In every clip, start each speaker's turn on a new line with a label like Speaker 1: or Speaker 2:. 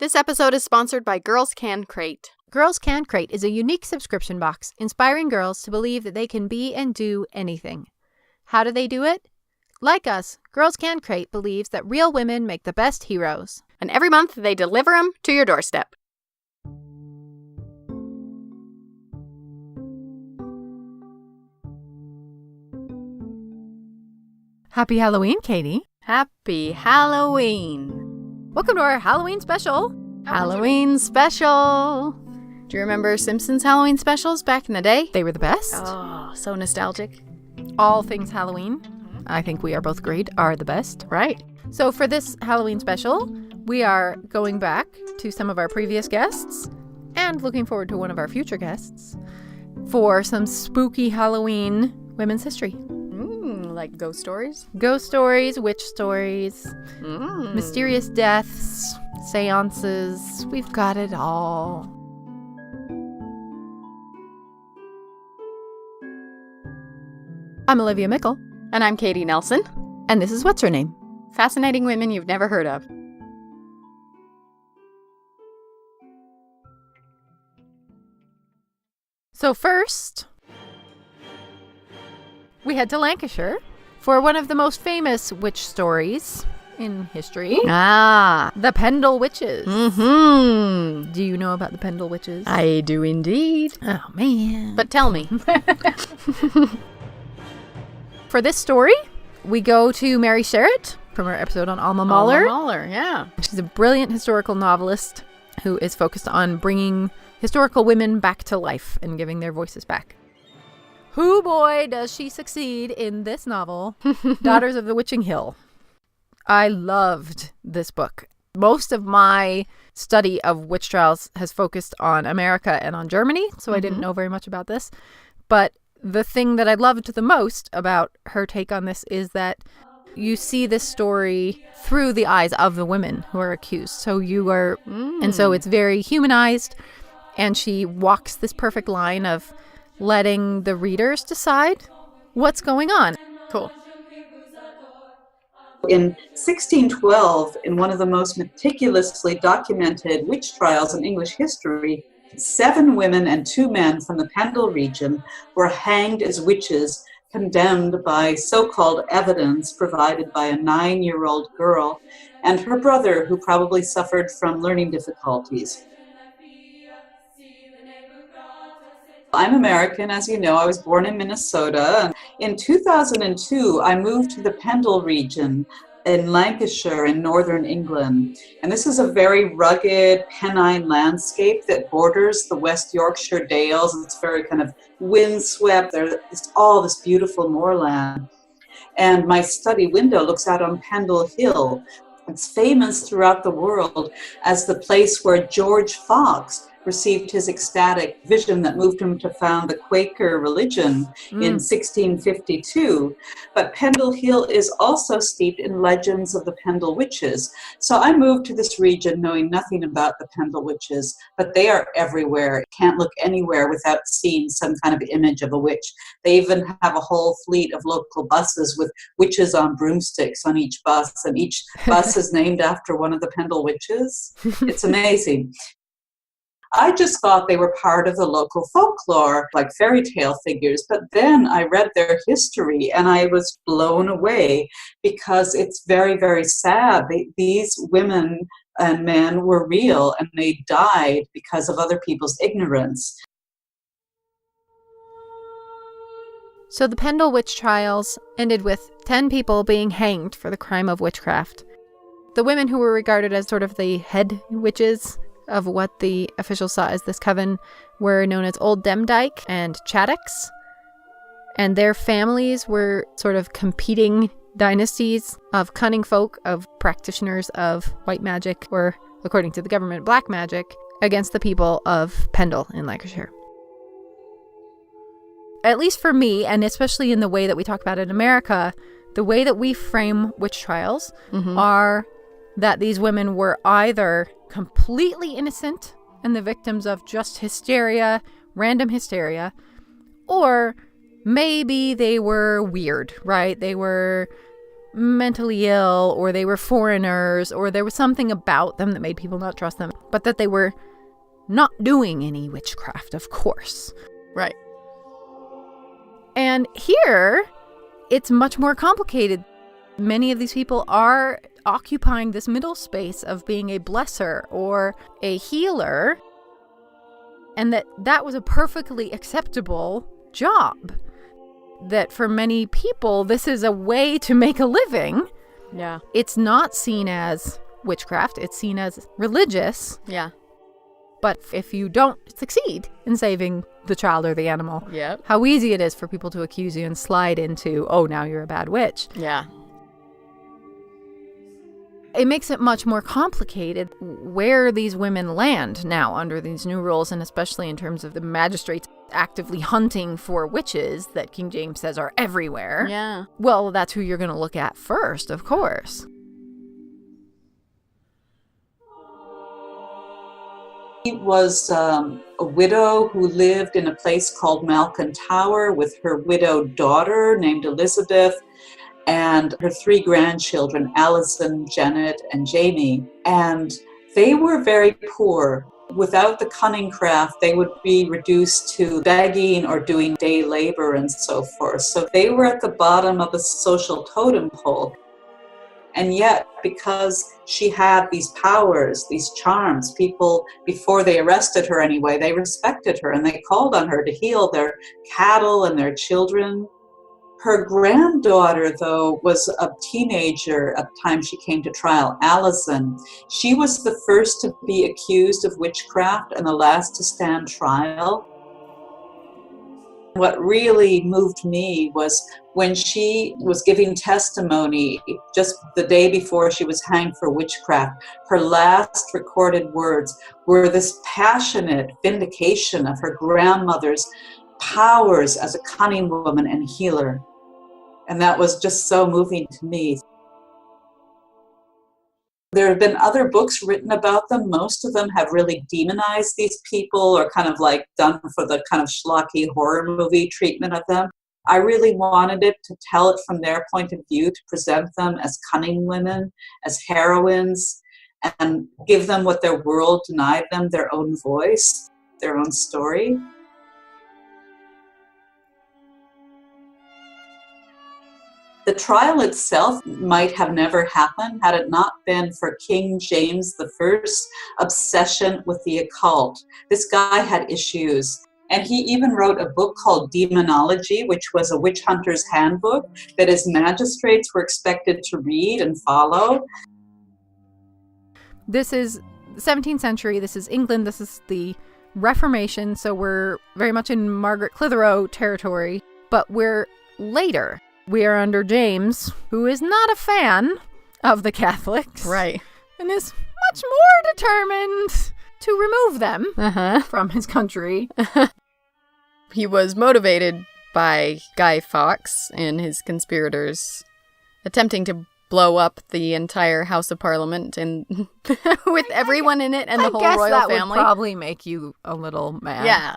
Speaker 1: This episode is sponsored by Girls Can Crate.
Speaker 2: Girls Can Crate is a unique subscription box inspiring girls to believe that they can be and do anything. How do they do it? Like us, Girls Can Crate believes that real women make the best heroes.
Speaker 1: And every month they deliver them to your doorstep.
Speaker 2: Happy Halloween, Katie.
Speaker 1: Happy Halloween.
Speaker 2: Welcome to our Halloween special.
Speaker 1: Halloween special. Do you remember Simpsons Halloween specials back in the day?
Speaker 2: They were the best.
Speaker 1: Oh, so nostalgic.
Speaker 2: All things Halloween, I think we are both agreed, are the best.
Speaker 1: Right.
Speaker 2: So for this Halloween special, we are going back to some of our previous guests and looking forward to one of our future guests for some spooky Halloween women's history.
Speaker 1: Like ghost stories?
Speaker 2: Ghost stories, witch stories, mysterious deaths, seances. We've got it all. I'm Olivia Mickle.
Speaker 1: And I'm Katie Nelson.
Speaker 2: And this is What's Her Name?
Speaker 1: Fascinating women you've never heard of.
Speaker 2: So first, we head to Lancashire for one of the most famous witch stories in history. The Pendle Witches.
Speaker 1: Mm-hmm.
Speaker 2: Do you know about the Pendle Witches?
Speaker 1: I do indeed.
Speaker 2: Oh, man.
Speaker 1: But tell me.
Speaker 2: For this story, we go to Mary Sharratt from our episode on Alma Mahler.
Speaker 1: Alma Mahler, yeah.
Speaker 2: She's a brilliant historical novelist who is focused on bringing historical women back to life and giving their voices back. Who boy does she succeed in this novel, Daughters of the Witching Hill. I loved this book. Most of my study of witch trials has focused on America and on Germany, so I didn't know very much about this. But the thing that I loved the most about her take on this is that you see this story through the eyes of the women who are accused. So you are, and so it's very humanized, and she walks this perfect line of letting the readers decide what's going on.
Speaker 1: Cool.
Speaker 3: In 1612, in one of the most meticulously documented witch trials in English history, 7 women and 2 men from the Pendle region were hanged as witches, condemned by so-called evidence provided by a 9-year-old girl and her brother, who probably suffered from learning difficulties. I'm American, as you know. I was born in Minnesota. In 2002, I moved to the Pendle region in Lancashire in northern England. And this is a very rugged Pennine landscape that borders the West Yorkshire Dales. It's very kind of windswept. There's all this beautiful moorland. And my study window looks out on Pendle Hill. It's famous throughout the world as the place where George Fox received his ecstatic vision that moved him to found the Quaker religion in 1652. But Pendle Hill is also steeped in legends of the Pendle Witches. So I moved to this region knowing nothing about the Pendle Witches, but they are everywhere. Can't look anywhere without seeing some kind of image of a witch. They even have a whole fleet of local buses with witches on broomsticks on each bus, and each bus is named after one of the Pendle Witches. It's amazing. I just thought they were part of the local folklore, like fairy tale figures. But then I read their history and I was blown away because it's very, very sad. These women and men were real and they died because of other people's ignorance.
Speaker 2: So the Pendle witch trials ended with 10 people being hanged for the crime of witchcraft. The women who were regarded as sort of the head witches of what the officials saw as this coven were known as Old Demdike and Chaddocks, and their families were sort of competing dynasties of cunning folk, of practitioners of white magic, or according to the government, black magic, against the people of Pendle in Lancashire. At least for me, and especially in the way that we talk about it in America, the way that we frame witch trials are that these women were either completely innocent and the victims of just hysteria, random hysteria, or maybe they were weird, right? They were mentally ill, or they were foreigners, or there was something about them that made people not trust them, but that they were not doing any witchcraft, of course.
Speaker 1: Right.
Speaker 2: And here, it's much more complicated. Many of these people are occupying this middle space of being a blesser or a healer, and that was a perfectly acceptable job. That for many people, this is a way to make a living.
Speaker 1: Yeah.
Speaker 2: It's not seen as witchcraft, it's seen as religious.
Speaker 1: Yeah.
Speaker 2: But if you don't succeed in saving the child or the animal,
Speaker 1: Yep.
Speaker 2: how easy it is for people to accuse you and slide into, oh, now you're a bad witch.
Speaker 1: Yeah.
Speaker 2: It makes it much more complicated where these women land now under these new rules, and especially in terms of the magistrates actively hunting for witches that King James says are everywhere.
Speaker 1: Yeah.
Speaker 2: Well, that's who you're going to look at first, of course.
Speaker 3: He was a widow who lived in a place called Malkin Tower with her widowed daughter named Elizabeth and her 3 grandchildren, Alison, Jennet, and Jamie. And they were very poor. Without the cunning craft, they would be reduced to begging or doing day labor and so forth. So they were at the bottom of the social totem pole. And yet, because she had these powers, these charms, people, before they arrested her anyway, they respected her and they called on her to heal their cattle and their children. Her granddaughter, though, was a teenager at the time she came to trial, Alison. She was the first to be accused of witchcraft and the last to stand trial. What really moved me was when she was giving testimony just the day before she was hanged for witchcraft. Her last recorded words were this passionate vindication of her grandmother's powers as a cunning woman and healer. And that was just so moving to me. There have been other books written about them. Most of them have really demonized these people or kind of like done for the kind of schlocky horror movie treatment of them. I really wanted it to tell it from their point of view, to present them as cunning women, as heroines, and give them what their world denied them, their own voice, their own story. The trial itself might have never happened had it not been for King James I's obsession with the occult. This guy had issues. And he even wrote a book called Demonology, which was a witch hunter's handbook that his magistrates were expected to read and follow.
Speaker 2: This is the 17th century. This is England. This is the Reformation. So we're very much in Margaret Clitheroe territory. But we're later. We are under James, who is not a fan of the Catholics.
Speaker 1: Right.
Speaker 2: And is much more determined to remove them from his country.
Speaker 1: He was motivated by Guy Fawkes and his conspirators attempting to blow up the entire House of Parliament and with everyone in it and the whole royal
Speaker 2: that
Speaker 1: family.
Speaker 2: Would probably make you a little mad.
Speaker 1: Yeah.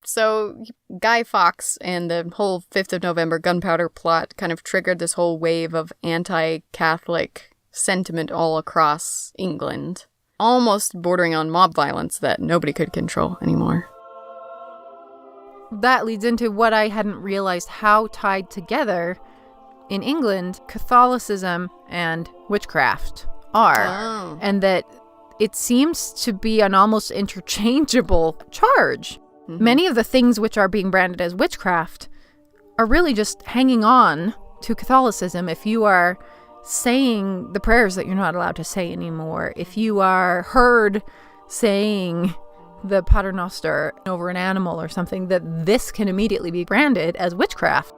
Speaker 1: So Guy Fawkes and the whole 5th of November gunpowder plot kind of triggered this whole wave of anti-Catholic sentiment all across England, almost bordering on mob violence that nobody could control anymore.
Speaker 2: That leads into what I hadn't realized, how tied together in England Catholicism and witchcraft are.
Speaker 1: Oh.
Speaker 2: And that it seems to be an almost interchangeable charge. Mm-hmm. Many of the things which are being branded as witchcraft are really just hanging on to Catholicism. If you are saying the prayers that you're not allowed to say anymore, if you are heard saying the Pater Noster over an animal or something, that this can immediately be branded as witchcraft.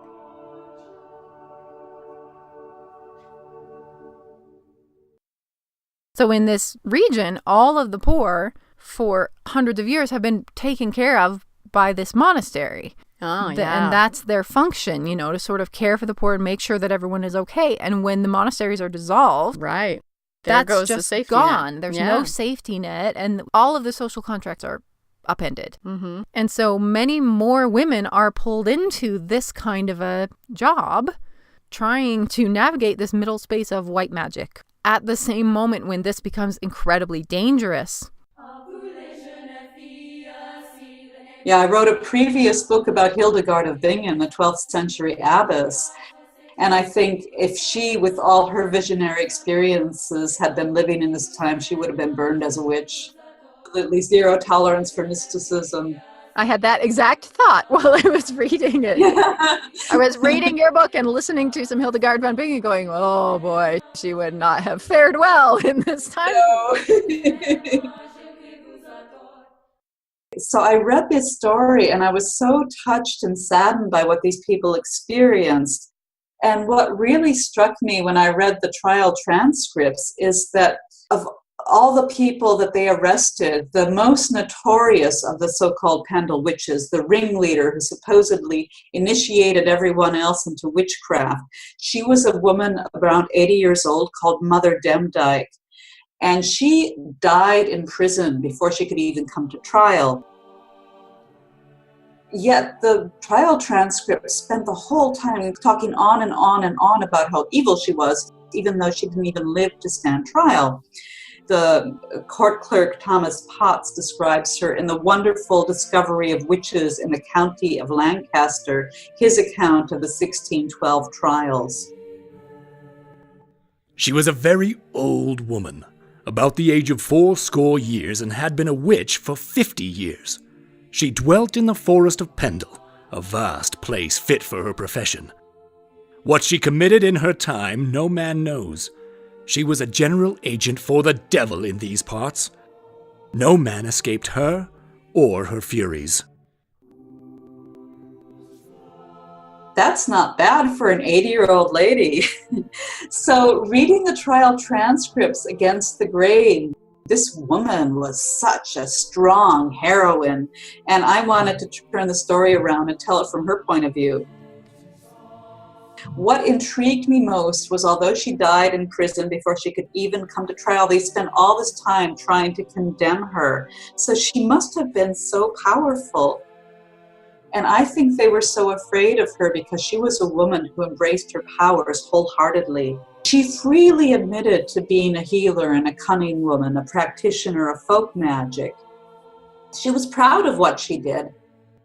Speaker 2: So in this region, all of the poor for hundreds of years have been taken care of by this monastery.
Speaker 1: Oh, yeah.
Speaker 2: And that's their function, to sort of care for the poor and make sure that everyone is okay. And when the monasteries are dissolved,
Speaker 1: right,
Speaker 2: that's
Speaker 1: goes
Speaker 2: just
Speaker 1: the safety
Speaker 2: gone.
Speaker 1: net.
Speaker 2: There's no safety net, and all of the social contracts are upended. Mm-hmm. And so many more women are pulled into this kind of a job trying to navigate this middle space of white magic at the same moment when this becomes incredibly dangerous.
Speaker 3: Yeah, I wrote a previous book about Hildegard of Bingen, the 12th century abbess. And I think if she, with all her visionary experiences, had been living in this time, she would have been burned as a witch. Absolutely zero tolerance for mysticism.
Speaker 2: I had that exact thought while I was reading it.
Speaker 3: Yeah.
Speaker 2: I was reading your book and listening to some Hildegard von Bingen going, oh boy, she would not have fared well in this time.
Speaker 3: No. So I read this story and I was so touched and saddened by what these people experienced. And what really struck me when I read the trial transcripts is that of all the people that they arrested, the most notorious of the so-called Pendle Witches, the ringleader who supposedly initiated everyone else into witchcraft, she was a woman around 80 years old called Mother Demdike. And she died in prison before she could even come to trial. Yet the trial transcript spent the whole time talking on and on and on about how evil she was, even though she didn't even live to stand trial. The court clerk Thomas Potts describes her in the wonderful discovery of witches in the county of Lancaster, his account of the 1612 trials.
Speaker 4: She was a very old woman, about the age of 80 years, and had been a witch for 50 years. She dwelt in the forest of Pendle, a vast place fit for her profession. What she committed in her time, no man knows. She was a general agent for the devil in these parts. No man escaped her or her furies.
Speaker 3: That's not bad for an 80-year-old lady. So reading the trial transcripts against the grain, this woman was such a strong heroine, and I wanted to turn the story around and tell it from her point of view. What intrigued me most was, although she died in prison before she could even come to trial, they spent all this time trying to condemn her. So she must have been so powerful. And I think they were so afraid of her because she was a woman who embraced her powers wholeheartedly. She freely admitted to being a healer and a cunning woman, a practitioner of folk magic. She was proud of what she did.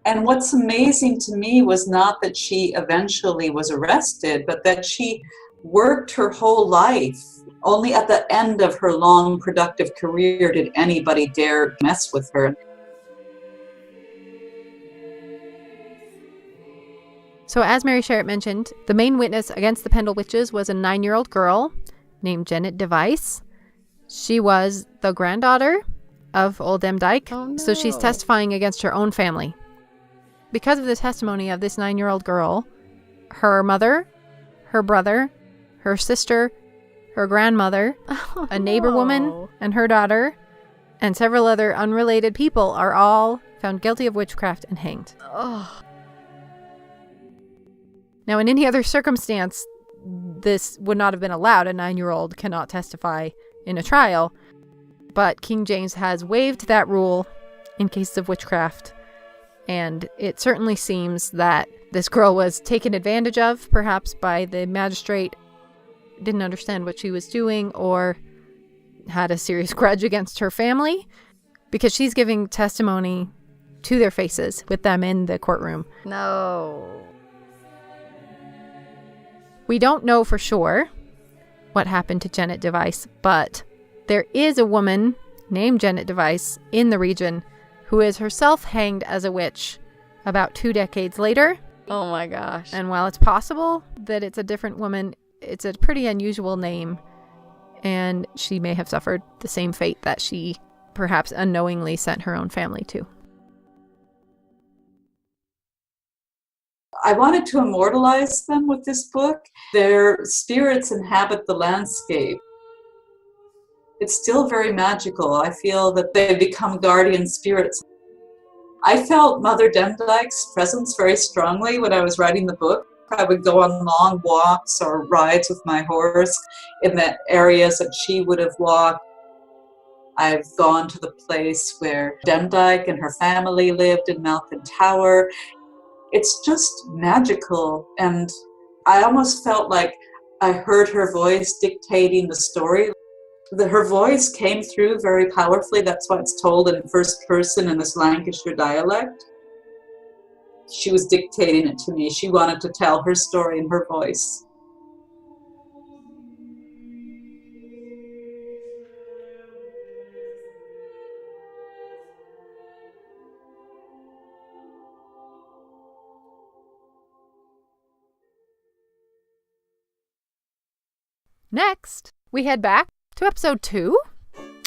Speaker 3: And what's amazing to me was not that she eventually was arrested, but that she worked her whole life. Only at the end of her long, productive career did anybody dare mess with her.
Speaker 2: So as Mary Sharratt mentioned, the main witness against the Pendle Witches was a 9-year-old girl named Jennet Device. She was the granddaughter of Old Demdike, so she's testifying against her own family. Because of the testimony of this 9-year-old girl, her mother, her brother, her sister, her grandmother, a neighbor woman and her daughter, and several other unrelated people are all found guilty of witchcraft and hanged. Now, in any other circumstance, this would not have been allowed. A 9-year-old cannot testify in a trial. But King James has waived that rule in cases of witchcraft. And it certainly seems that this girl was taken advantage of, perhaps by the magistrate, didn't understand what she was doing, or had a serious grudge against her family, because she's giving testimony to their faces with them in the courtroom.
Speaker 1: No.
Speaker 2: We don't know for sure what happened to Jennet Device, but there is a woman named Jennet Device in the region who is herself hanged as a witch about 2 decades later.
Speaker 1: Oh my gosh.
Speaker 2: And while it's possible that it's a different woman, it's a pretty unusual name, and she may have suffered the same fate that she perhaps unknowingly sent her own family to.
Speaker 3: I wanted to immortalize them with this book. Their spirits inhabit the landscape. It's still very magical. I feel that they become guardian spirits. I felt Mother Demdike's presence very strongly when I was writing the book. I would go on long walks or rides with my horse in the areas that she would have walked. I've gone to the place where Demdike and her family lived in Malkin Tower. It's just magical, and I almost felt like I heard her voice dictating the story. Her voice came through very powerfully. That's why it's told in first person in this Lancashire dialect. She was dictating it to me. She wanted to tell her story in her voice.
Speaker 2: Next, we head back to episode 2.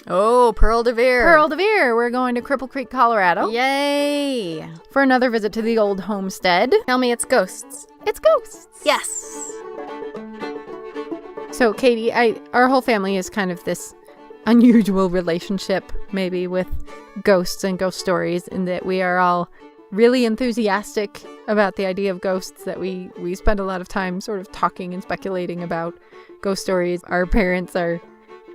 Speaker 1: Oh, Pearl de Vere.
Speaker 2: Pearl de Vere. We're going to Cripple Creek, Colorado.
Speaker 1: Yay!
Speaker 2: For another visit to the old homestead.
Speaker 1: Tell me it's ghosts.
Speaker 2: It's ghosts.
Speaker 1: Yes!
Speaker 2: So, Katie, our whole family is kind of this unusual relationship, maybe, with ghosts and ghost stories, in that we are all really enthusiastic about the idea of ghosts, that we spend a lot of time sort of talking and speculating about ghost stories. Our parents are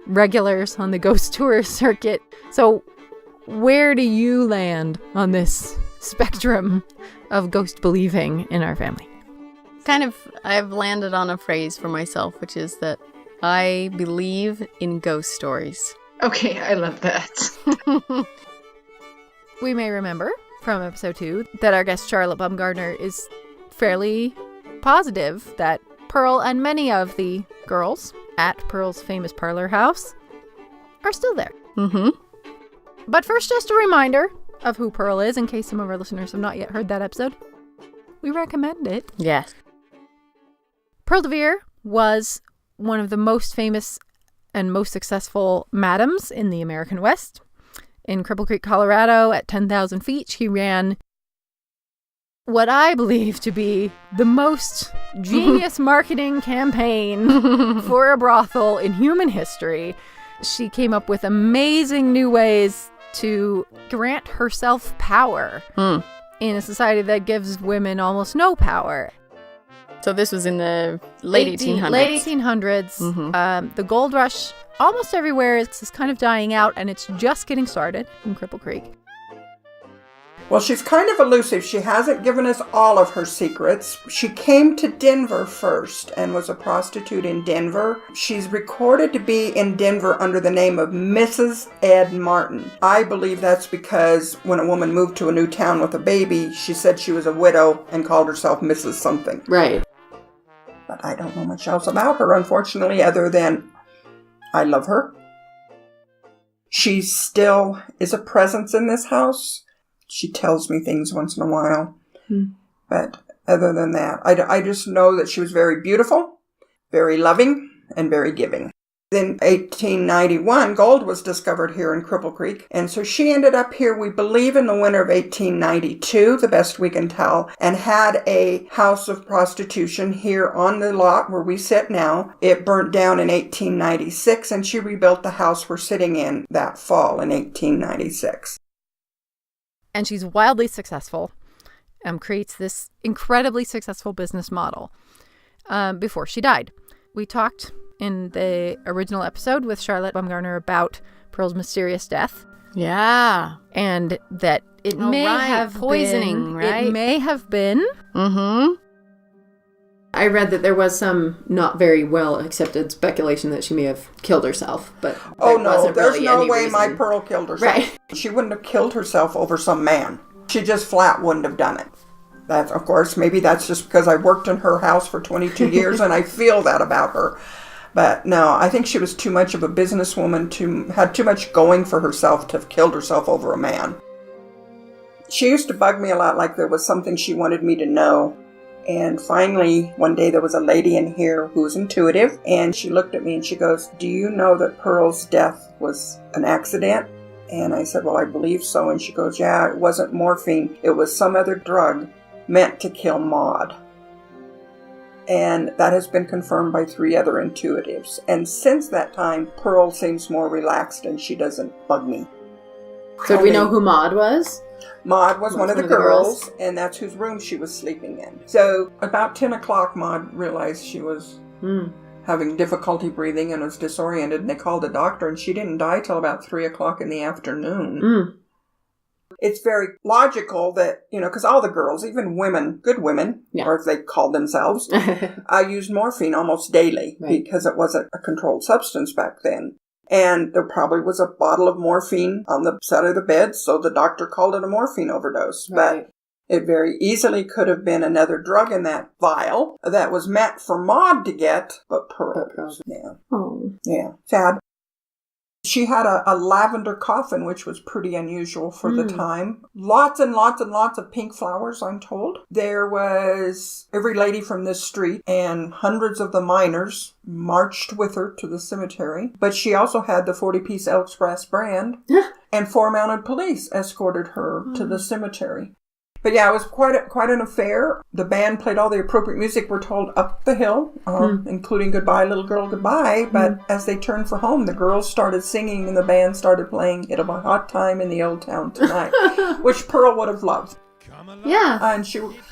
Speaker 2: regulars on the ghost tour circuit. So where do you land on this spectrum of ghost believing in our family?
Speaker 1: I've landed on a phrase for myself, which is that I believe in ghost stories.
Speaker 5: Okay, I love that.
Speaker 2: We may remember from episode 2 that our guest Charlotte Baumgartner is fairly positive that Pearl and many of the girls at Pearl's famous parlor house are still there.
Speaker 1: Mm-hmm.
Speaker 2: But first, just a reminder of who Pearl is, in case some of our listeners have not yet heard that episode. We recommend it.
Speaker 1: Yes.
Speaker 2: Pearl de Vere was one of the most famous and most successful madams in the American West. In Cripple Creek, Colorado, at 10,000 feet, she ran what I believe to be the most genius marketing campaign for a brothel in human history. She came up with amazing new ways to grant herself power in a society that gives women almost no power.
Speaker 1: So this was in the late 1800s.
Speaker 2: Late 1800s.
Speaker 1: Mm-hmm.
Speaker 2: The gold rush almost everywhere is kind of dying out, and it's just getting started in Cripple Creek.
Speaker 6: Well, she's kind of elusive. She hasn't given us all of her secrets. She came to Denver first and was a prostitute in Denver. She's recorded to be in Denver under the name of Mrs. Ed Martin. I believe that's because when a woman moved to a new town with a baby, she said she was a widow and called herself Mrs. something.
Speaker 5: Right.
Speaker 6: But I don't know much else about her, unfortunately, other than I love her. She still is a presence in this house. She tells me things once in a while. But other than that, I just know that she was very beautiful, very loving, and very giving. In 1891, gold was discovered here in Cripple Creek. And so she ended up here, we believe, in the winter of 1892, the best we can tell, and had a house of prostitution here on the lot where we sit now. It burnt down in 1896, and she rebuilt the house we're sitting in that fall in 1896.
Speaker 2: And she's wildly successful, creates this incredibly successful business model before she died. We talked in the original episode with Charlotte Baumgartner about Pearl's mysterious death.
Speaker 1: Yeah.
Speaker 2: And that it may have
Speaker 1: poisoning,
Speaker 2: been,
Speaker 1: right?
Speaker 2: It may have been.
Speaker 1: Mm-hmm.
Speaker 5: I read that there was some not very well accepted speculation that she may have killed herself, but
Speaker 6: oh no,
Speaker 5: wasn't
Speaker 6: there's
Speaker 5: really
Speaker 6: no
Speaker 5: any
Speaker 6: way
Speaker 5: reason.
Speaker 6: my Pearl killed herself.
Speaker 5: Right.
Speaker 6: She wouldn't have killed herself over some man. She just flat wouldn't have done it. That's, of course, maybe that's just because I worked in her house for 22 years and I feel that about her. But no, I think she was too much of a businesswoman, had too much going for herself to have killed herself over a man. She used to bug me a lot, like there was something she wanted me to know. And finally, one day there was a lady in here who was intuitive, and she looked at me and she goes, "Do you know that Pearl's death was an accident?" And I said, "Well, I believe so." And she goes, "Yeah, it wasn't morphine. It was some other drug meant to kill Maud." And that has been confirmed by 3 other intuitives. And since that time, Pearl seems more relaxed and she doesn't bug me.
Speaker 5: So do we know who Maud was?
Speaker 6: Maud was one of the girls, and that's whose room she was sleeping in. So about 10 o'clock, Maud realized she was having difficulty breathing and was disoriented, and they called the doctor, and she didn't die till about 3 o'clock in the afternoon. It's very logical that, because all the girls, even women, good women, or if they called themselves, used morphine almost daily because it wasn't a controlled substance back then. And there probably was a bottle of morphine on the side of the bed, so the doctor called it a morphine overdose. Right. But it very easily could have been another drug in that vial that was meant for Maud to get, but Pearl. Yeah. Oh. Yeah. Sad. She had a lavender coffin, which was pretty unusual for the time. Lots and lots and lots of pink flowers, I'm told. There was every lady from this street, and hundreds of the miners marched with her to the cemetery. But she also had the 40-piece Elks Brass Band, and 4 mounted police escorted her to the cemetery. But yeah, it was quite an affair. The band played all the appropriate music, we're told, up the hill, including Goodbye, Little Girl, Goodbye. But as they turned for home, the girls started singing and the band started playing It'll Be a Hot Time in the Old Town Tonight, which Pearl would have loved.
Speaker 5: Yeah.
Speaker 6: And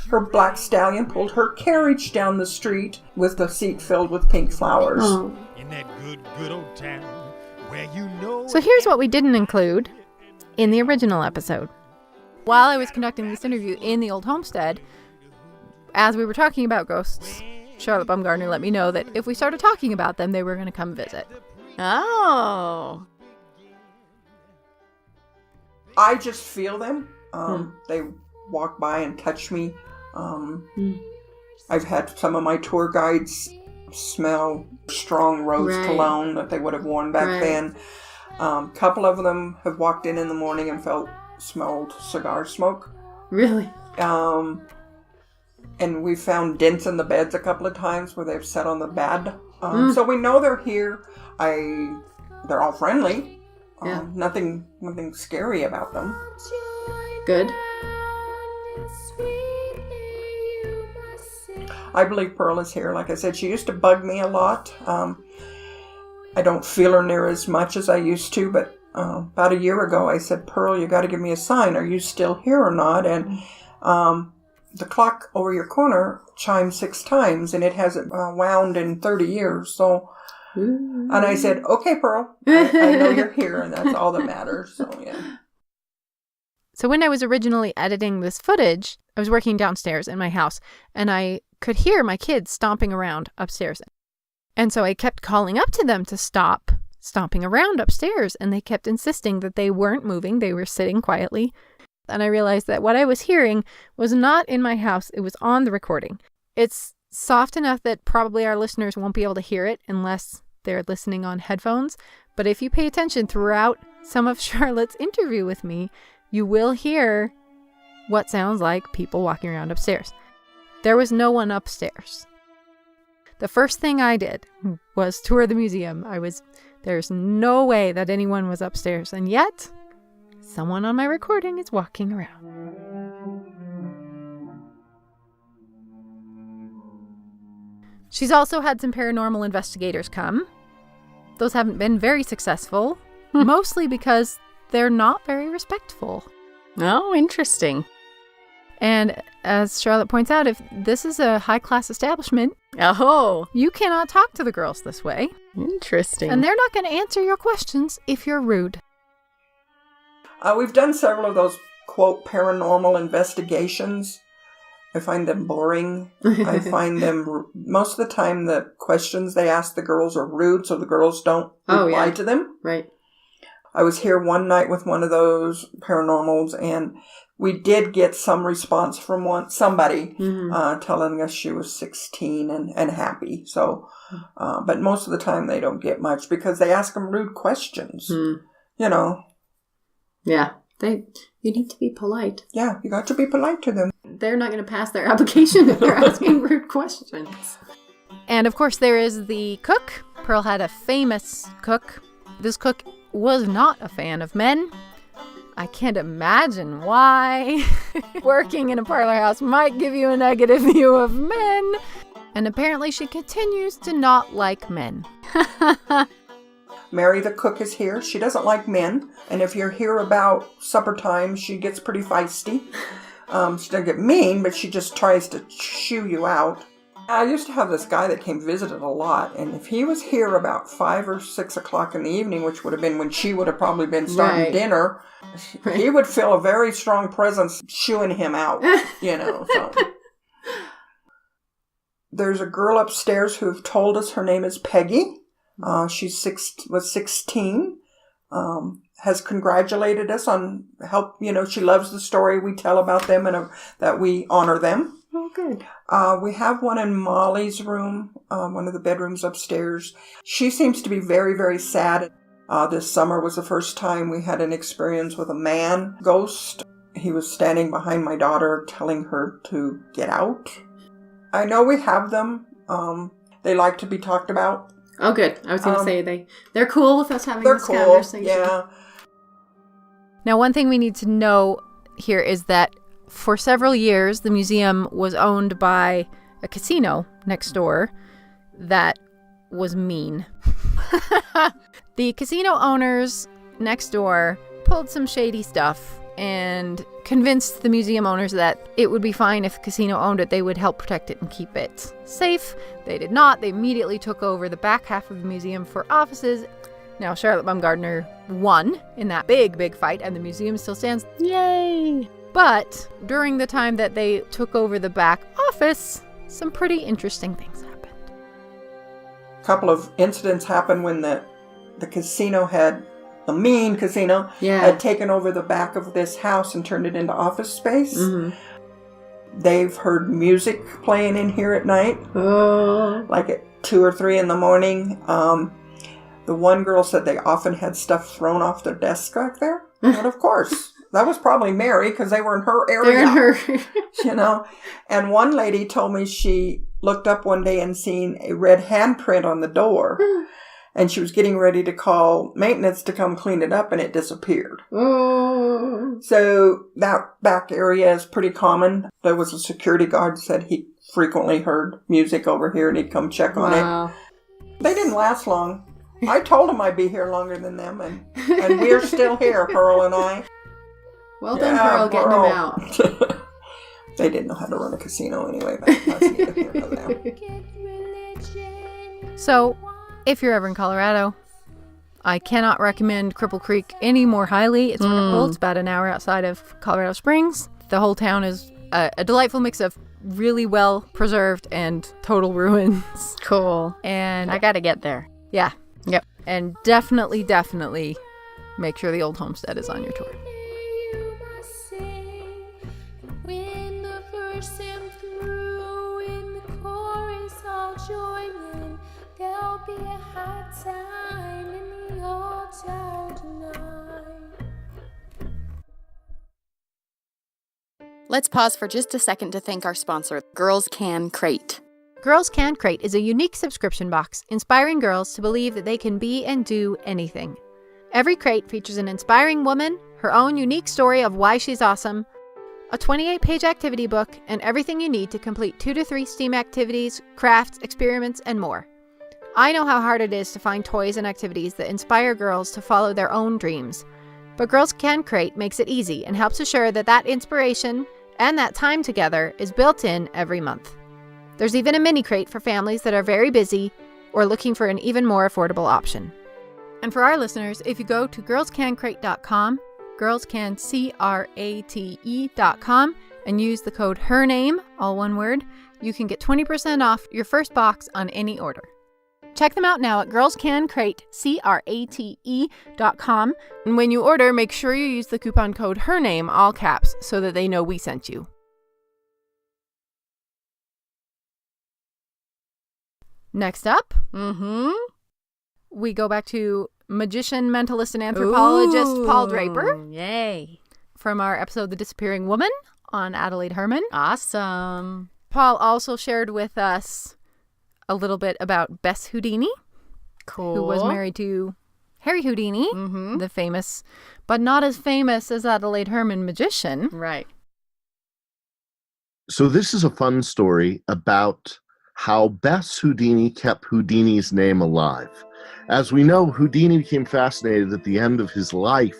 Speaker 6: her black stallion pulled her carriage down the street with the seat filled with pink flowers.
Speaker 5: Oh.
Speaker 7: In that good old town where
Speaker 2: So here's what we didn't include in the original episode. While I was conducting this interview in the old homestead, as we were talking about ghosts, Charlotte Baumgartner let me know that if we started talking about them, they were going to come visit.
Speaker 1: Oh.
Speaker 6: I just feel them. They walk by and touch me. I've had some of my tour guides smell strong rose cologne that they would have worn back then. A couple of them have walked in the morning and smelled cigar smoke.
Speaker 5: Really?
Speaker 6: And we found dents in the beds a couple of times where they've sat on the bed. So we know they're here. They're all friendly. Nothing scary about them.
Speaker 5: Good.
Speaker 6: I believe Pearl is here. Like I said, she used to bug me a lot. I don't feel her near as much as I used to, but about a year ago, I said, Pearl, you got to give me a sign. Are you still here or not? And the clock over your corner chimed 6 times, and it hasn't wound in 30 years. So, and I said, okay, Pearl, I know you're here, and that's all that matters. So, yeah.
Speaker 2: So when I was originally editing this footage, I was working downstairs in my house, and I could hear my kids stomping around upstairs. And so I kept calling up to them to stop stomping around upstairs, and they kept insisting that they weren't moving, they were sitting quietly. And I realized that what I was hearing was not in my house, it was on the recording. It's soft enough that probably our listeners won't be able to hear it unless they're listening on headphones, but if you pay attention throughout some of Charlotte's interview with me, you will hear what sounds like people walking around upstairs. There was no one upstairs. The first thing I did was tour the museum. There's no way that anyone was upstairs, and yet someone on my recording is walking around. She's also had some paranormal investigators come. Those haven't been very successful, mostly because they're not very respectful.
Speaker 1: Oh, interesting.
Speaker 2: And as Charlotte points out, if this is a high-class establishment, you cannot talk to the girls this way.
Speaker 1: Interesting.
Speaker 2: And they're not going to answer your questions if you're rude.
Speaker 6: We've done several of those, quote, paranormal investigations. I find them boring. I find them, most of the time, the questions they ask the girls are rude, so the girls don't reply to them.
Speaker 5: Right.
Speaker 6: I was here one night with one of those paranormals, and we did get some response from somebody telling us she was 16 and happy. So, but most of the time they don't get much because they ask them rude questions. You know.
Speaker 5: Yeah. You need to be polite.
Speaker 6: Yeah, you got to be polite to them.
Speaker 5: They're not going to pass their application if they're asking rude questions.
Speaker 2: And of course there is the cook. Pearl had a famous cook. This cook was not a fan of men. I can't imagine why. Working in a parlor house might give you a negative view of men. And apparently she continues to not like men.
Speaker 6: Mary the cook is here. She doesn't like men. And if you're here about supper time, she gets pretty feisty. She doesn't get mean, but she just tries to shoo you out. I used to have this guy that came visited a lot, and if he was here about 5 or 6 o'clock in the evening, which would have been when she would have probably been starting
Speaker 5: Right.
Speaker 6: dinner, he would feel a very strong presence shooing him out, so. There's a girl upstairs who told us her name is Peggy. She was 16, has congratulated us on help. She loves the story we tell about them and that we honor them.
Speaker 5: Oh, good.
Speaker 6: We have one in Molly's room, one of the bedrooms upstairs. She seems to be very, very sad. This summer was the first time we had an experience with a man ghost. He was standing behind my daughter telling her to get out. I know we have them. They like to be talked about.
Speaker 5: Oh, good. I was going to say they're cool with us having
Speaker 6: They're
Speaker 5: this
Speaker 6: cool,
Speaker 5: conversation.
Speaker 6: yeah.
Speaker 2: Now, one thing we need to know here is that for several years, the museum was owned by a casino next door that was mean. The casino owners next door pulled some shady stuff and convinced the museum owners that it would be fine if the casino owned it. They would help protect it and keep it safe. They did not. They immediately took over the back half of the museum for offices. Now, Charlotte Baumgartner won in that big fight, and the museum still stands. Yay! But during the time that they took over the back office, some pretty interesting things happened.
Speaker 6: A couple of incidents happened when the casino the mean casino, had taken over the back of this house and turned it into office space.
Speaker 5: Mm-hmm.
Speaker 6: They've heard music playing in here at night, like at 2 or 3 in the morning. The one girl said they often had stuff thrown off their desk back there. And of course, that was probably Mary because they were in her area. And one lady told me she looked up one day and seen a red handprint on the door. And she was getting ready to call maintenance to come clean it up, and it disappeared.
Speaker 5: Oh.
Speaker 6: So that back area is pretty common. There was a security guard said he frequently heard music over here, and he'd come check on it. They didn't last long. I told him I'd be here longer than them, and we're still here, Pearl and I.
Speaker 5: Well done, Pearl, getting them out.
Speaker 6: They didn't know how to run a casino anyway. That's neither here nor there.
Speaker 2: So, if you're ever in Colorado, I cannot recommend Cripple Creek any more highly. It's wonderful. It's about an hour outside of Colorado Springs. The whole town is a delightful mix of really well preserved and total ruins.
Speaker 1: Cool.
Speaker 2: And
Speaker 1: I gotta get there.
Speaker 2: yeah.
Speaker 1: Yep.
Speaker 2: And definitely make sure the old homestead is on your tour.
Speaker 8: When the verse hymn through in the chorus all join in, there'll be a hot time in the old town tonight.
Speaker 1: Let's pause for just a second to thank our sponsor, Girls Can Crate.
Speaker 2: Girls Can Crate is a unique subscription box inspiring girls to believe that they can be and do anything. Every crate features an inspiring woman, her own unique story of why she's awesome, a 28-page activity book, and everything you need to complete 2 to 3 STEAM activities, crafts, experiments, and more. I know how hard it is to find toys and activities that inspire girls to follow their own dreams, but Girls Can Crate makes it easy and helps assure that inspiration and that time together is built in every month. There's even a mini crate for families that are very busy or looking for an even more affordable option. And for our listeners, if you go to girlscancrate.com, girlscancrate.com, and use the code HERNAME, all one word, you can get 20% off your first box on any order. Check them out now at girlscancrate.com, and when you order, make sure you use the coupon code HERNAME, all caps, so that they know we sent you. Next up, we go back to magician, mentalist, and anthropologist Paul Draper.
Speaker 1: Yay.
Speaker 2: From our episode The Disappearing Woman on Adelaide Herman.
Speaker 1: Awesome.
Speaker 2: Paul also shared with us a little bit about Bess Houdini,
Speaker 1: Cool.
Speaker 2: who was married to Harry Houdini, the famous, but not as famous as Adelaide Herman magician.
Speaker 1: Right.
Speaker 9: So this is a fun story about how Bess Houdini kept Houdini's name alive. As we know, Houdini became fascinated at the end of his life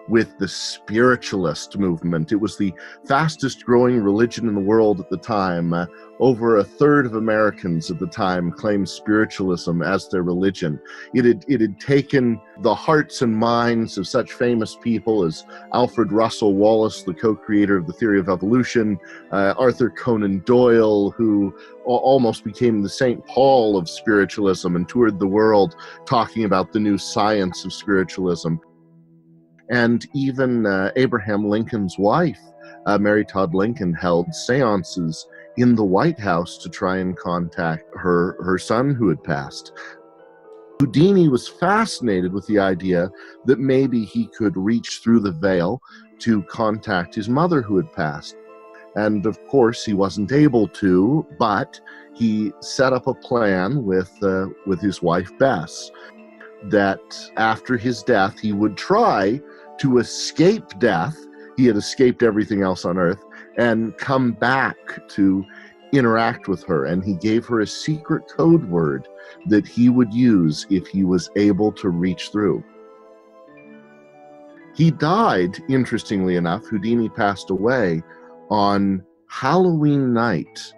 Speaker 9: with the spiritualist movement. It was the fastest growing religion in the world at the time. Over a third of Americans at the time claimed spiritualism as their religion. It had taken the hearts and minds of such famous people as Alfred Russel Wallace, the co-creator of the theory of evolution, Arthur Conan Doyle, who almost became the St. Paul of spiritualism and toured the world talking about the new science of spiritualism. And even Abraham Lincoln's wife, Mary Todd Lincoln, held seances in the White House to try and contact her son who had passed. Houdini was fascinated with the idea that maybe he could reach through the veil to contact his mother who had passed. And of course he wasn't able to, but he set up a plan with his wife Bess, that after his death he would try to escape death. He had escaped everything else on earth, and come back to interact with her. And he gave her a secret code word that he would use if he was able to reach through. He died, interestingly enough, Houdini passed away on Halloween night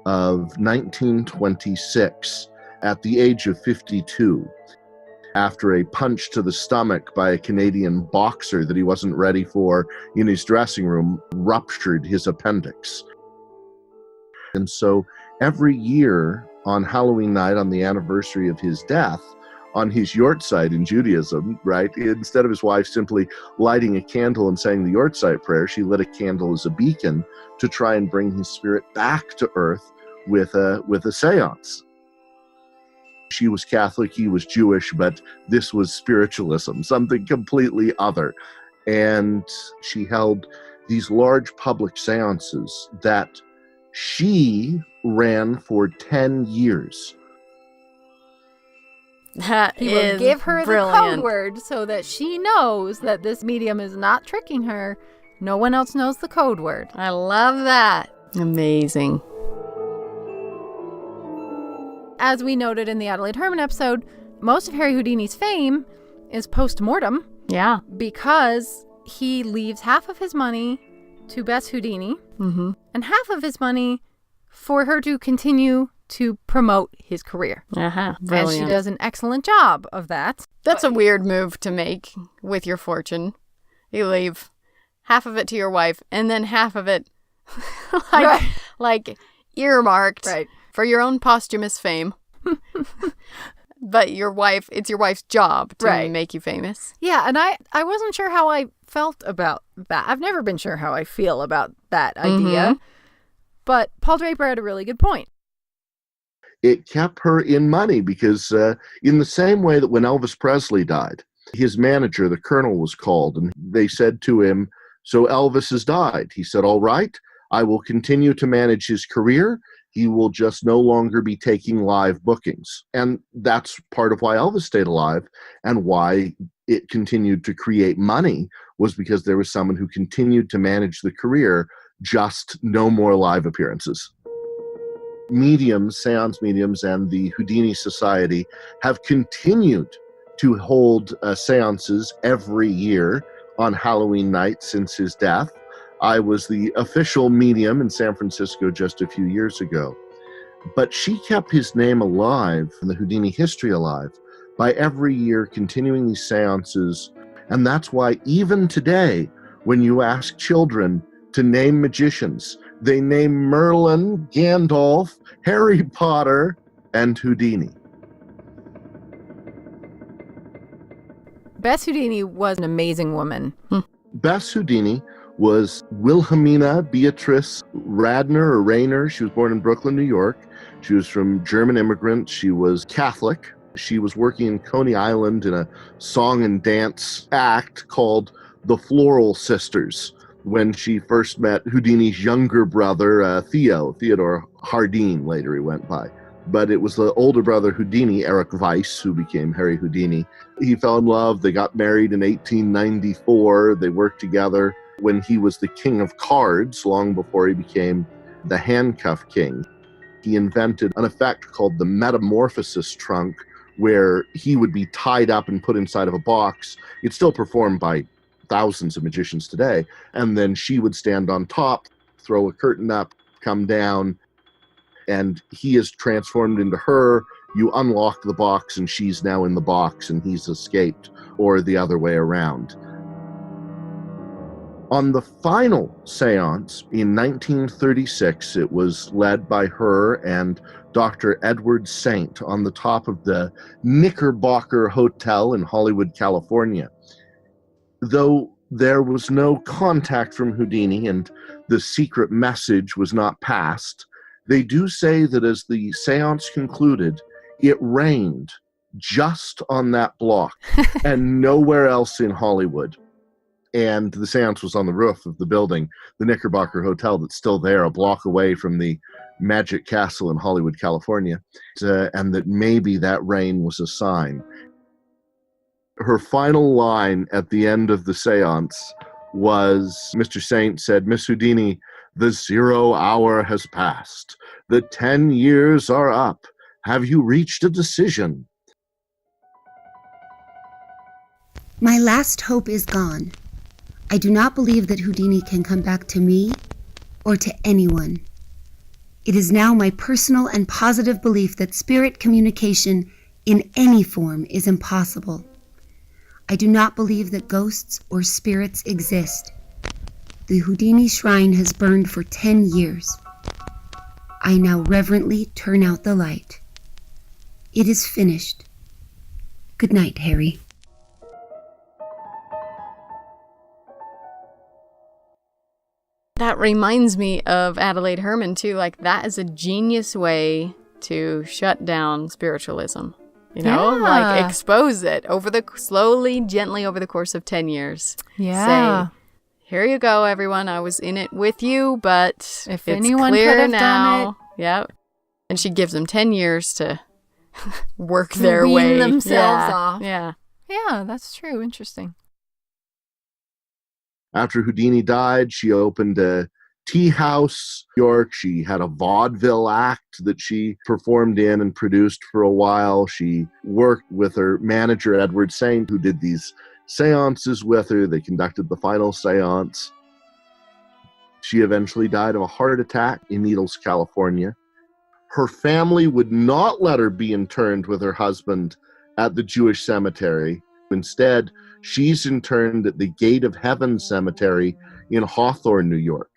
Speaker 9: of 1926 at the age of 52. After a punch to the stomach by a Canadian boxer that he wasn't ready for in his dressing room ruptured his appendix. And so every year on Halloween night, on the anniversary of his death, on his yortzeit in Judaism, right, instead of his wife simply lighting a candle and saying the yortzeit prayer, she lit a candle as a beacon to try and bring his spirit back to earth with a seance. She was Catholic, he was Jewish, but this was spiritualism, something completely other. And she held these large public seances that she ran for 10 years.
Speaker 1: That
Speaker 2: He
Speaker 1: is
Speaker 2: will give her the
Speaker 1: brilliant.
Speaker 2: code word so that she knows that this medium is not tricking her. No one else knows the code word.
Speaker 1: I love that. Amazing.
Speaker 2: As we noted in the Adelaide Herman episode, most of Harry Houdini's fame is post-mortem
Speaker 1: Yeah.
Speaker 2: because he leaves half of his money to Bess Houdini and half of his money for her to continue to promote his career.
Speaker 1: Uh-huh.
Speaker 2: And
Speaker 1: Brilliant.
Speaker 2: she does an excellent job of that.
Speaker 1: That's a weird move to make with your fortune. You leave half of it to your wife and then half of it like earmarked for your own posthumous fame. But it's your wife's job to make you famous.
Speaker 2: Yeah, and I wasn't sure how I felt about that. I've never been sure how I feel about that idea. But Paul Draper had a really good point.
Speaker 9: It kept her in money because in the same way that when Elvis Presley died, his manager, the Colonel, was called and they said to him, "So Elvis has died." He said, "All right, I will continue to manage his career. He will just no longer be taking live bookings." And that's part of why Elvis stayed alive and why it continued to create money, was because there was someone who continued to manage the career, just no more live appearances. Mediums, seance mediums, and the Houdini Society have continued to hold seances every year on Halloween night since his death. I was the official medium in San Francisco just a few years ago. But she kept his name alive and the Houdini history alive by every year continuing these seances. And that's why even today, when you ask children to name magicians, they name Merlin, Gandalf, Harry Potter, and Houdini.
Speaker 2: Bess Houdini was an amazing woman.
Speaker 9: Bess Houdini was Wilhelmina Beatrice Radner or Rayner. She was born in Brooklyn, New York. She was from German immigrants. She was Catholic. She was working in Coney Island in a song and dance act called the Floral Sisters when she first met Houdini's younger brother, Theodore Hardeen, later he went by. But it was the older brother Houdini, Eric Weiss, who became Harry Houdini. He fell in love. They got married in 1894. They worked together when he was the king of cards, long before he became the handcuff king. He invented an effect called the metamorphosis trunk, where he would be tied up and put inside of a box. It's still performed by thousands of magicians today. And then she would stand on top, throw a curtain up, come down, and he is transformed into her. You unlock the box and she's now in the box and he's escaped, or the other way around. On the final seance in 1936, it was led by her and Dr. Edward Saint on the top of the Knickerbocker Hotel in Hollywood, California. Though there was no contact from Houdini and the secret message was not passed, they do say that as the seance concluded, it rained just on that block and nowhere else in Hollywood. And the seance was on the roof of the building, the Knickerbocker Hotel, that's still there, a block away from the Magic Castle in Hollywood, California, and that maybe that rain was a sign. Her final line at the end of the seance was, Mr. Saint said, "Miss Houdini, the 0 hour has passed. The 10 years are up. Have you reached a decision?"
Speaker 10: My last hope is gone. I do not believe that Houdini can come back to me or to anyone. It is now my personal and positive belief that spirit communication in any form is impossible. I do not believe that ghosts or spirits exist. The Houdini shrine has burned for 10 years. I now reverently turn out the light. It is finished. Good night, Harry.
Speaker 1: That reminds me of Adelaide Herman, too. Like, that is a genius way to shut down spiritualism. You know?
Speaker 2: Yeah.
Speaker 1: Like, expose it slowly, gently over the course of 10 years.
Speaker 2: Yeah.
Speaker 1: Say, here you go, everyone. I was in it with you, but
Speaker 2: If
Speaker 1: it's
Speaker 2: anyone
Speaker 1: clear
Speaker 2: could have
Speaker 1: now.
Speaker 2: done it.
Speaker 1: Yep. And she gives them 10 years to work their
Speaker 2: Wean
Speaker 1: way.
Speaker 2: themselves off.
Speaker 1: Yeah.
Speaker 2: Yeah, that's true. Interesting.
Speaker 9: After Houdini died, she opened a tea house in New York. She had a vaudeville act that she performed in and produced for a while. She worked with her manager, Edward Saint, who did these seances with her. They conducted the final seance. She eventually died of a heart attack in Needles, California. Her family would not let her be interned with her husband at the Jewish cemetery. Instead, she's interned at the Gate of Heaven Cemetery in Hawthorne, New York.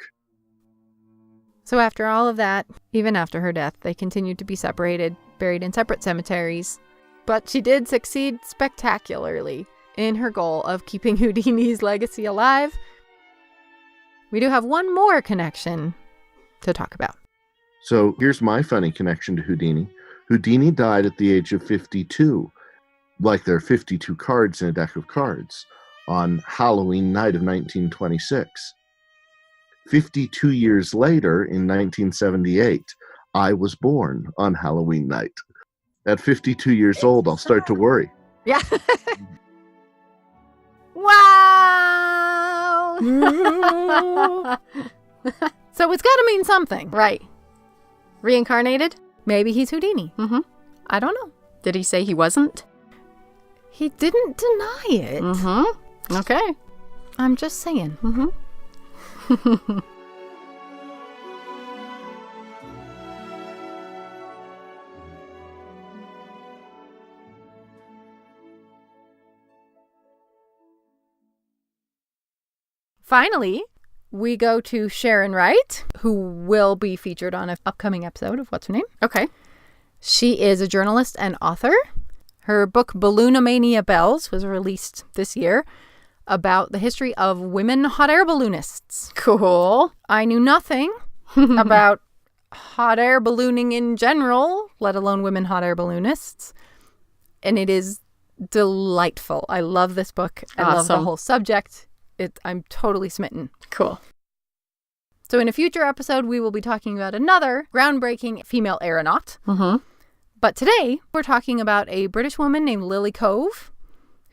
Speaker 2: So after all of that, even after her death, they continued to be separated, buried in separate cemeteries. But she did succeed spectacularly in her goal of keeping Houdini's legacy alive. We do have one more connection to talk about.
Speaker 9: So here's my funny connection to Houdini. Houdini died at the age of 52. Like there are 52 cards in a deck of cards, on Halloween night of 1926. 52 years later, in 1978, I was born on Halloween night. At 52 years old, I'll start to worry.
Speaker 2: Yeah. Wow! So it's got to mean something.
Speaker 1: Right. Reincarnated?
Speaker 2: Maybe he's Houdini.
Speaker 1: Mm-hmm.
Speaker 2: I don't know.
Speaker 1: Did he say he wasn't?
Speaker 2: He didn't deny it.
Speaker 1: Mm-hmm. Okay.
Speaker 2: I'm just saying.
Speaker 1: Mm-hmm.
Speaker 2: Finally, we go to Sharon Wright, who will be featured on an upcoming episode of What's Her Name?
Speaker 1: Okay.
Speaker 2: She is a journalist and author. Her book, Balloonomania Bells, was released this year, about the history of women hot air balloonists.
Speaker 1: Cool.
Speaker 2: I knew nothing about hot air ballooning in general, let alone women hot air balloonists. And it is delightful. I love this book. I love the whole subject. I'm totally smitten.
Speaker 1: Cool.
Speaker 2: So in a future episode, we will be talking about another groundbreaking female aeronaut.
Speaker 1: Mm-hmm.
Speaker 2: But today, we're talking about a British woman named Lily Cove,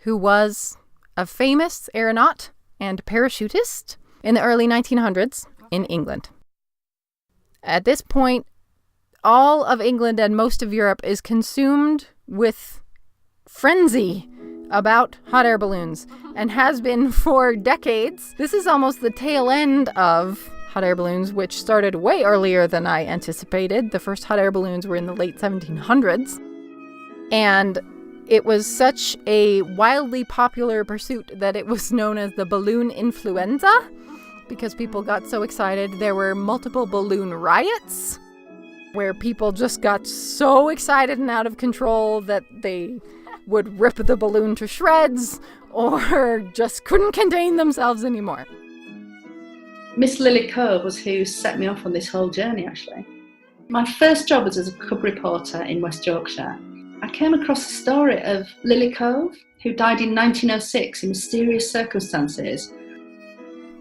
Speaker 2: who was a famous aeronaut and parachutist in the early 1900s in England. At this point, all of England and most of Europe is consumed with frenzy about hot air balloons and has been for decades. This is almost the tail end of hot air balloons, which started way earlier than I anticipated. The first hot air balloons were in the late 1700s. And it was such a wildly popular pursuit that it was known as the balloon influenza because people got so excited. There were multiple balloon riots where people just got so excited and out of control that they would rip the balloon to shreds or just couldn't contain themselves anymore.
Speaker 11: Miss Lily Cove was who set me off on this whole journey, actually. My first job was as a cub reporter in West Yorkshire. I came across the story of Lily Cove, who died in 1906 in mysterious circumstances.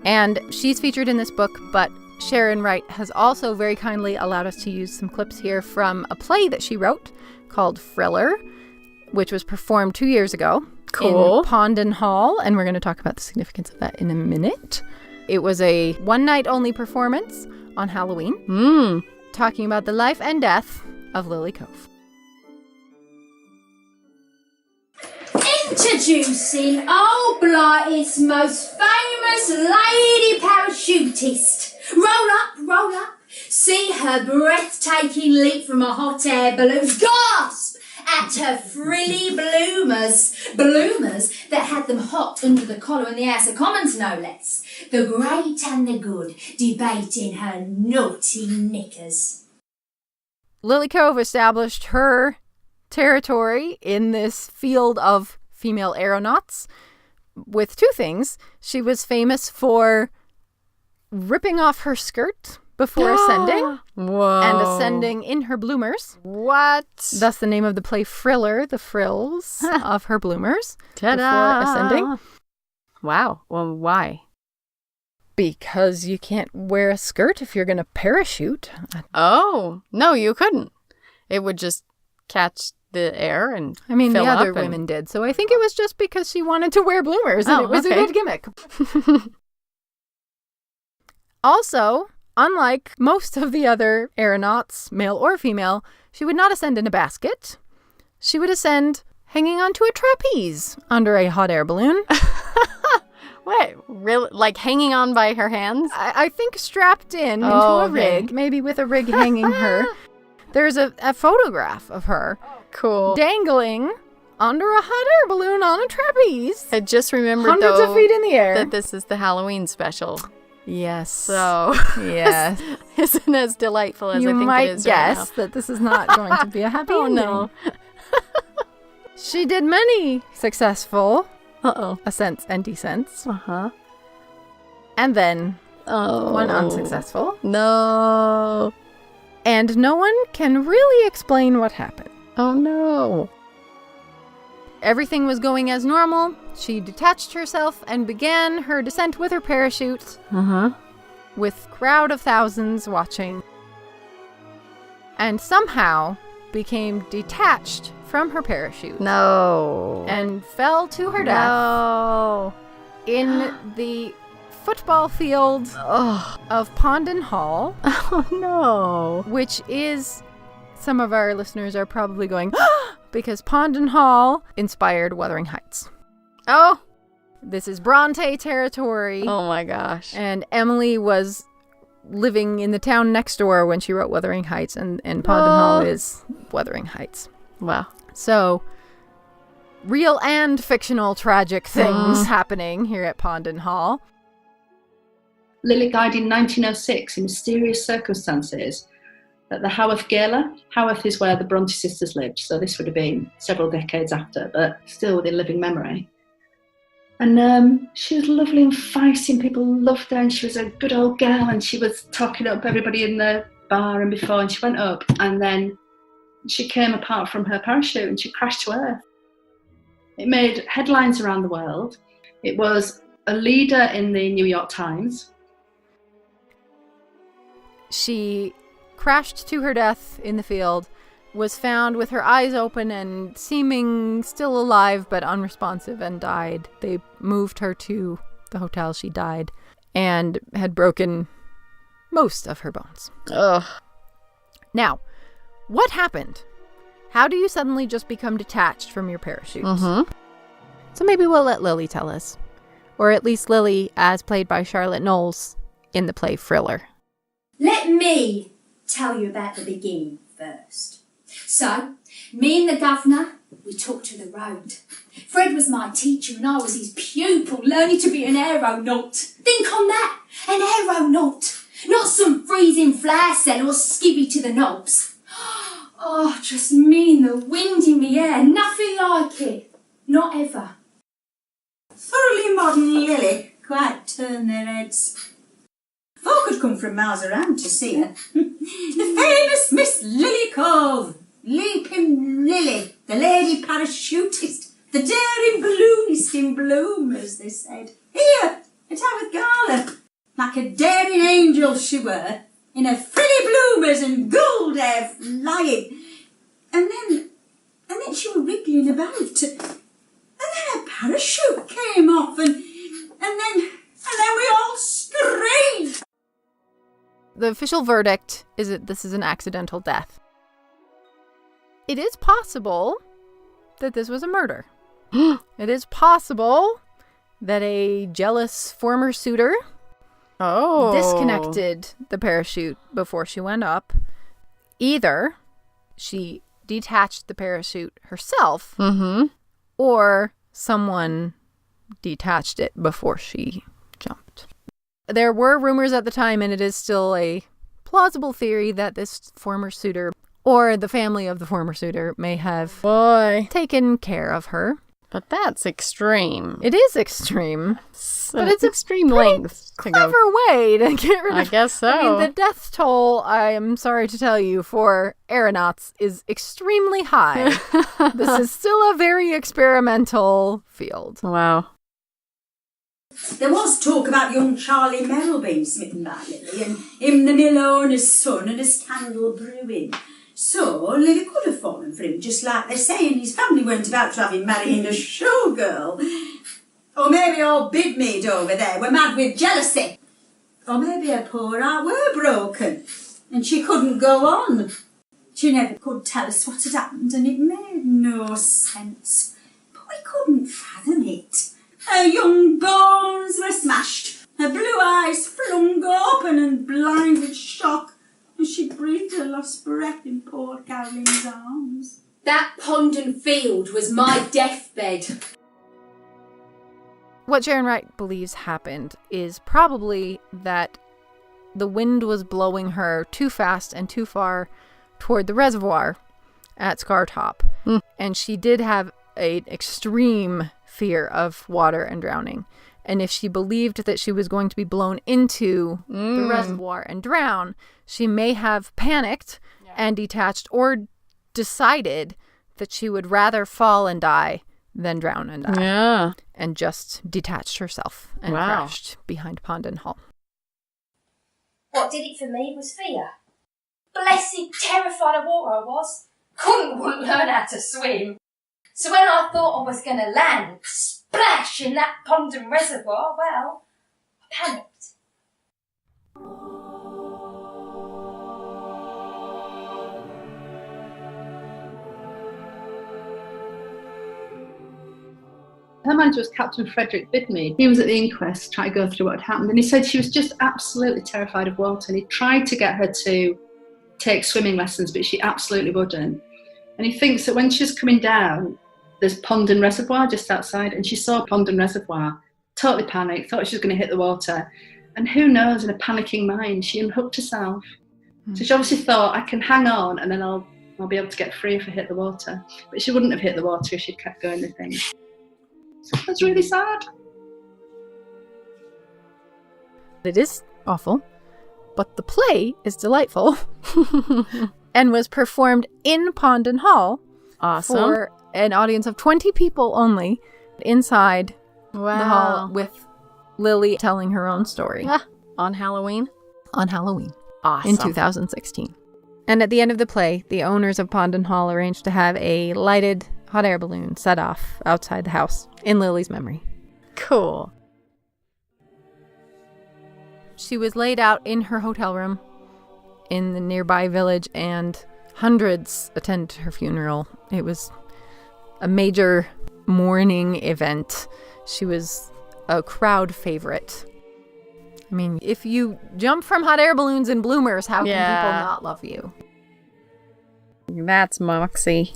Speaker 2: And she's featured in this book, but Sharon Wright has also very kindly allowed us to use some clips here from a play that she wrote called Friller, which was performed 2 years ago in Pendle Hall, and we're going to talk about the significance of that in a minute. It was a one-night-only performance on Halloween, talking about the life and death of Lily Cove.
Speaker 8: Introducing Old Blight's most famous lady parachutist. Roll up, see her breathtaking leap from a hot air balloon. Gasp at her frilly bloomers that had them hot under the collar in the House of Commons, no less. The great and the good debating her naughty knickers.
Speaker 2: Lily Cove established her territory in this field of female aeronauts with two things. She was famous for ripping off her skirt before ascending.
Speaker 1: Whoa.
Speaker 2: And ascending in her bloomers.
Speaker 1: What?
Speaker 2: Thus the name of the play Friller, the frills of her bloomers.
Speaker 1: Ta-da.
Speaker 2: Before ascending.
Speaker 1: Wow. Well, why?
Speaker 2: Because you can't wear a skirt if you're going to parachute.
Speaker 1: Oh, no, you couldn't. It would just catch the air and
Speaker 2: the
Speaker 1: fill
Speaker 2: other
Speaker 1: up and...
Speaker 2: women did. So I think it was just because she wanted to wear bloomers and it was a good gimmick. Also, unlike most of the other aeronauts, male or female, she would not ascend in a basket. She would ascend hanging onto a trapeze under a hot air balloon.
Speaker 1: Wait, really? Like hanging on by her hands?
Speaker 2: I think strapped in into a rig, maybe with a rig hanging her. There's a photograph of her.
Speaker 1: Cool.
Speaker 2: Dangling under a hot air balloon on a trapeze.
Speaker 1: I just remembered,
Speaker 2: hundreds of feet in the air.
Speaker 1: that this is the Halloween special.
Speaker 2: Yes.
Speaker 1: So,
Speaker 2: yes.
Speaker 1: Isn't as delightful as I think it is
Speaker 2: You might guess that this is not going to be a happy ending.
Speaker 1: No.
Speaker 2: She did many successful ascents and descents. And then one unsuccessful.
Speaker 1: No.
Speaker 2: And no one can really explain what happened.
Speaker 1: Oh, no.
Speaker 2: Everything was going as normal. She detached herself and began her descent with her parachute. With a crowd of thousands watching. And somehow became detached from her parachute.
Speaker 1: No.
Speaker 2: And fell to her death in the football field of Pendle Hall.
Speaker 1: Oh, no.
Speaker 2: Which is, some of our listeners are probably going, because Pendle Hall inspired Wuthering Heights.
Speaker 1: Oh.
Speaker 2: This is Bronte territory.
Speaker 1: Oh, my gosh.
Speaker 2: And Emily was living in the town next door when she wrote Wuthering Heights, and Pendle Hall is Wuthering Heights.
Speaker 1: Wow.
Speaker 2: So, real and fictional tragic things happening here at Pendle Hall.
Speaker 11: Lily died in 1906 in mysterious circumstances at the Haworth Gala. Haworth is where the Bronte sisters lived, so this would have been several decades after, but still within living memory. And she was lovely and feisty, and people loved her, and she was a good old girl, and she was talking up everybody in the bar and before, and she went up, and then she came apart from her parachute and she crashed to earth. It made headlines around the world. It was a leader in the New York Times.
Speaker 2: She crashed to her death in the field, was found with her eyes open and seeming still alive but unresponsive, and died. They moved her to the hotel she died and had broken most of her bones.
Speaker 1: Ugh.
Speaker 2: Now, what happened? How do you suddenly just become detached from your parachute? So maybe we'll let Lily tell us. Or at least Lily, as played by Charlotte Knowles in the play Friller.
Speaker 12: Let me tell you about the beginning first. So, me and the governor, we took to the road. Fred was my teacher and I was his pupil, learning to be an aeronaut. Think on that, an aeronaut. Not some freezing flower cell or skivvy to the knobs. Oh, just me and the wind in me hair, nothing like it. Not ever.
Speaker 13: Thoroughly modern Lily, quite turn their heads. Folk had come from miles around to see her. The famous Miss Lily Cove, Leaping Lily, the lady parachutist, the daring balloonist in bloom, as they said. Here, at Haworth Gala, like a daring angel she were, in her frilly bloomers and gold hair flying. And then she were wriggling about. And then her parachute came off, and then we all screamed.
Speaker 2: The official verdict is that this is an accidental death. It is possible that this was a murder. It is possible that a jealous former suitor disconnected the parachute before she went up. Either she detached the parachute herself, or someone detached it before she jumped. There were rumors at the time, and it is still a plausible theory, that this former suitor or the family of the former suitor may have taken care of her.
Speaker 1: But that's extreme.
Speaker 2: It is extreme.
Speaker 1: But it's extreme length.
Speaker 2: Clever way to get rid of...
Speaker 1: I guess so.
Speaker 2: I mean, the death toll, I am sorry to tell you, for aeronauts is extremely high. This is still a very experimental field.
Speaker 1: Wow.
Speaker 13: There was talk about young Charlie Merrill being smitten by Lily, and him the mill owner's son and a scandal brewing. So Lily could have fallen for him, just like they say, and his family weren't about to have him marrying a showgirl. Or maybe old Bidmead over there were mad with jealousy. Or maybe her poor heart were broken, and she couldn't go on. She never could tell us what had happened, and it made no sense. But we couldn't fathom it. Her young bones were smashed, her blue eyes flung open and blind with shock, and she breathed her last breath in poor Caroline's arms.
Speaker 12: That pond and field was my deathbed.
Speaker 2: What Sharon Wright believes happened is probably that the wind was blowing her too fast and too far toward the reservoir at Scartop. And she did have an extreme fear of water and drowning. And if she believed that she was going to be blown into the reservoir and drown, she may have panicked and detached, or decided that she would rather fall and die than drown and die.
Speaker 1: Yeah.
Speaker 2: And just detached herself and crashed behind Pondon Hall.
Speaker 12: What did it for me was fear. Blessed, terrified of water I was. Wouldn't learn how to swim. So when I thought I was going to land, splash in that pond and reservoir, well, I panicked.
Speaker 11: Her manager was Captain Frederick Bidmead. He was at the inquest trying to go through what had happened, and he said she was just absolutely terrified of water, and he tried to get her to take swimming lessons, but she absolutely wouldn't. And he thinks that when she was coming down, there's pond and reservoir just outside, and she saw pond and reservoir, totally panicked, thought she was going to hit the water, and who knows, in a panicking mind, she unhooked herself. So she obviously thought, I can hang on, and then I'll be able to get free if I hit the water. But she wouldn't have hit the water if she'd kept going with things. So that's really sad.
Speaker 2: It is awful, but the play is delightful and was performed in Pondon Hall for an audience of 20 people only inside the hall, with Lily telling her own story.
Speaker 1: On Halloween?
Speaker 2: On Halloween.
Speaker 1: Awesome.
Speaker 2: In 2016. And at the end of the play, the owners of Pondon Hall arranged to have a lighted hot air balloon set off outside the house in Lily's memory.
Speaker 1: Cool.
Speaker 2: She was laid out in her hotel room in the nearby village, and hundreds attended her funeral. It was a major morning event. She was a crowd favorite. I mean, if you jump from hot air balloons and bloomers, how can people not love you?
Speaker 1: That's Moxie.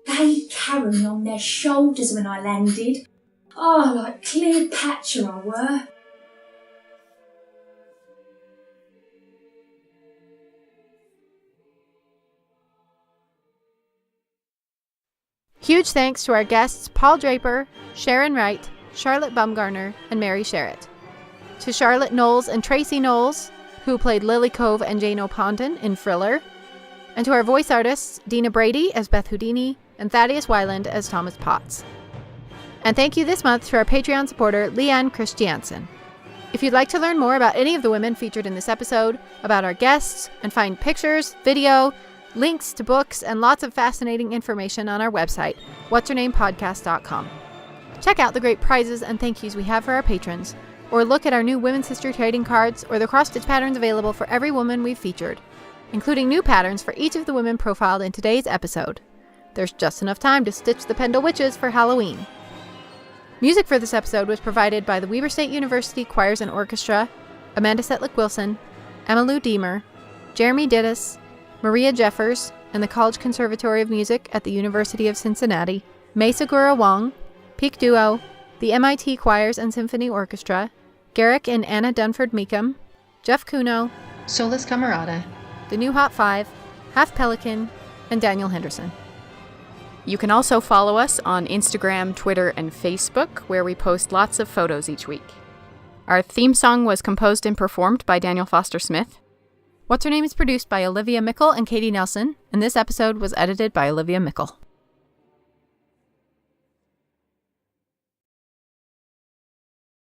Speaker 12: They carried me on their shoulders when I landed. Oh, like Cleopatra I were.
Speaker 2: Huge thanks to our guests Paul Draper, Sharon Wright, Charlotte Baumgartner, and Mary Sharratt. To Charlotte Knowles and Tracy Knowles, who played Lily Cove and Jane O'Pondon in Thriller. And to our voice artists, Dena Brady as Beth Houdini and Thaddeus Weiland as Thomas Potts. And thank you this month to our Patreon supporter, Leanne Christiansen. If you'd like to learn more about any of the women featured in this episode, about our guests, and find pictures, video, links to books, and lots of fascinating information on our website, What'sHerNamePodcast.com. Check out the great prizes and thank yous we have for our patrons, or look at our new Women's History trading cards or the cross-stitch patterns available for every woman we've featured, including new patterns for each of the women profiled in today's episode. There's just enough time to stitch the Pendle Witches for Halloween. Music for this episode was provided by the Weber State University Choirs and Orchestra, Amanda Setlick-Wilson, Emmylou Deemer, Jeremy Dittis, Maria Jeffers, and the College Conservatory of Music at the University of Cincinnati, Mei Segura Wong, Peak Duo, the MIT Choirs and Symphony Orchestra, Garrick and Anna Dunford Meekum, Jeff Kuno,
Speaker 14: Solis Camerata,
Speaker 2: The New Hot Five, Half Pelican, and Daniel Henderson.
Speaker 1: You can also follow us on Instagram, Twitter, and Facebook, where we post lots of photos each week. Our theme song was composed and performed by Daniel Foster Smith. What's Her Name is produced by Olivia Mickle and Katie Nelson, and this episode was edited by Olivia Mickle.